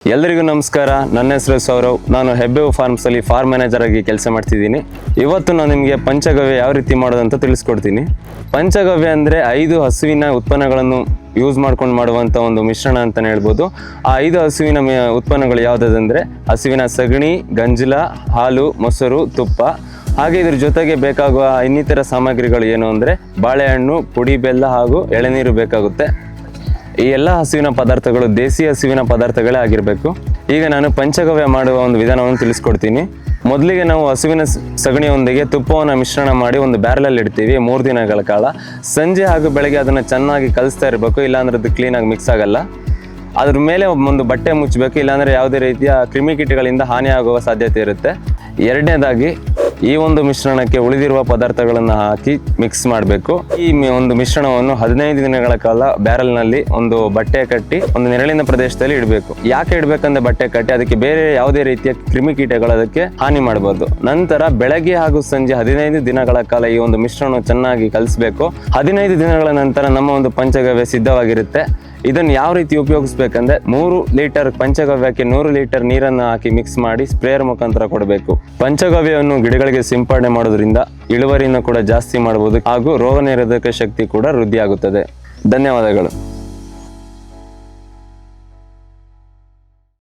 ಎಲ್ಲರಿಗೂ ನಮಸ್ಕಾರ. ನನ್ನ ಹೆಸರು ಸೌರವ್. ನಾನು ಹೆಬ್ಬೇವು ಫಾರ್ಮ್ಸಲ್ಲಿ ಫಾರ್ಮ್ ಮ್ಯಾನೇಜರ್ ಆಗಿ ಕೆಲಸ ಮಾಡ್ತಿದ್ದೀನಿ. ಇವತ್ತು ನಾನು ನಿಮಗೆ ಪಂಚಗವ್ಯ ಯಾವ ರೀತಿ ಮಾಡೋದಂತ ತಿಳಿಸ್ಕೊಡ್ತೀನಿ. ಪಂಚಗವ್ಯ ಅಂದರೆ 5 ಹಸುವಿನ ಉತ್ಪನ್ನಗಳನ್ನು ಯೂಸ್ ಮಾಡ್ಕೊಂಡು ಮಾಡುವಂಥ ಒಂದು ಮಿಶ್ರಣ ಅಂತಲೇ ಹೇಳ್ಬೋದು. ಆ 5 ಹಸುವಿನ ಉತ್ಪನ್ನಗಳು ಯಾವುದಂದರೆ ಹಸುವಿನ ಸಗಣಿ, ಗಂಜಲ, ಹಾಲು, ಮೊಸರು, ತುಪ್ಪ. ಹಾಗೆ ಇದ್ರ ಜೊತೆಗೆ ಬೇಕಾಗುವ ಇನ್ನಿತರ ಸಾಮಗ್ರಿಗಳು ಏನು ಅಂದರೆ ಬಾಳೆಹಣ್ಣು, ಪುಡಿ ಬೆಲ್ಲ ಹಾಗೂ ಎಳೆನೀರು ಬೇಕಾಗುತ್ತೆ. ಈ ಎಲ್ಲ ಹಸುವಿನ ಪದಾರ್ಥಗಳು ದೇಸಿ ಹಸುವಿನ ಪದಾರ್ಥಗಳೇ ಆಗಿರಬೇಕು. ಈಗ ನಾನು ಪಂಚಗವ್ಯ ಮಾಡುವ ಒಂದು ವಿಧಾನವನ್ನು ತಿಳಿಸ್ಕೊಡ್ತೀನಿ. ಮೊದಲಿಗೆ ನಾವು ಹಸುವಿನ ಸಗಣಿಯೊಂದಿಗೆ ತುಪ್ಪವನ್ನು ಮಿಶ್ರಣ ಮಾಡಿ ಒಂದು ಬ್ಯಾರಲಲ್ಲಿ ಇಡ್ತೀವಿ 3 ದಿನಗಳ ಕಾಲ. ಸಂಜೆ ಹಾಗೂ ಬೆಳಗ್ಗೆ ಅದನ್ನು ಚೆನ್ನಾಗಿ ಕಲಿಸ್ತಾ ಇರಬೇಕು, ಇಲ್ಲಾಂದ್ರೆ ಅದು ಕ್ಲೀನಾಗಿ ಮಿಕ್ಸ್ ಆಗಲ್ಲ. ಅದ್ರ ಮೇಲೆ ಒಂದು ಬಟ್ಟೆ ಮುಚ್ಚಬೇಕು, ಇಲ್ಲಾಂದರೆ ಯಾವುದೇ ರೀತಿಯ ಕ್ರಿಮಿಕೀಟಗಳಿಂದ ಹಾನಿಯಾಗುವ ಸಾಧ್ಯತೆ ಇರುತ್ತೆ. ಎರಡನೇದಾಗಿ ಈ ಒಂದು ಮಿಶ್ರಣಕ್ಕೆ ಉಳಿದಿರುವ ಪದಾರ್ಥಗಳನ್ನು ಹಾಕಿ ಮಿಕ್ಸ್ ಮಾಡಬೇಕು. ಈ ಒಂದು ಮಿಶ್ರಣವನ್ನು 15 ದಿನಗಳ ಕಾಲ ಬ್ಯಾರಲ್ನಲ್ಲಿ ಒಂದು ಬಟ್ಟೆ ಕಟ್ಟಿ ಒಂದು ನೆರಳಿನ ಪ್ರದೇಶದಲ್ಲಿ ಇಡಬೇಕು. ಯಾಕೆ ಇಡಬೇಕಂದ್ರೆ ಬಟ್ಟೆ ಕಟ್ಟಿ ಅದಕ್ಕೆ ಬೇರೆ ಯಾವುದೇ ರೀತಿಯ ಕ್ರಿಮಿಕೀಟಗಳು ಅದಕ್ಕೆ ಹಾನಿ ಮಾಡಬಾರ್ದು. ನಂತರ ಬೆಳಗ್ಗೆ ಹಾಗೂ ಸಂಜೆ 15 ದಿನಗಳ ಕಾಲ ಈ ಒಂದು ಮಿಶ್ರಣ ಚೆನ್ನಾಗಿ ಕಲಿಸಬೇಕು. 15 ದಿನಗಳ ನಂತರ ನಮ್ಮ ಒಂದು ಪಂಚಗವ್ಯ ಸಿದ್ಧವಾಗಿರುತ್ತೆ. ಇದನ್ನು ಯಾವ ರೀತಿ ಉಪಯೋಗಿಸ್ಬೇಕಂದ್ರೆ 3 ಲೀಟರ್ ಪಂಚಗವ್ಯಕ್ಕೆ 100 ಲೀಟರ್ ನೀರನ್ನು ಹಾಕಿ ಮಿಕ್ಸ್ ಮಾಡಿ ಸ್ಪ್ರೇಯರ್ ಮುಖಾಂತರ ಕೊಡಬೇಕು. ಪಂಚಗವ್ಯವನ್ನು ಗಿಡಗಳಿಗೆ ಸಿಂಪಡಣೆ ಮಾಡೋದ್ರಿಂದ ಇಳುವರಿಯನ್ನು ಕೂಡ ಜಾಸ್ತಿ ಮಾಡಬಹುದು ಹಾಗೂ ರೋಗ ನಿರೋಧಕ ಶಕ್ತಿ ಕೂಡ ವೃದ್ಧಿಯಾಗುತ್ತದೆ. ಧನ್ಯವಾದಗಳು.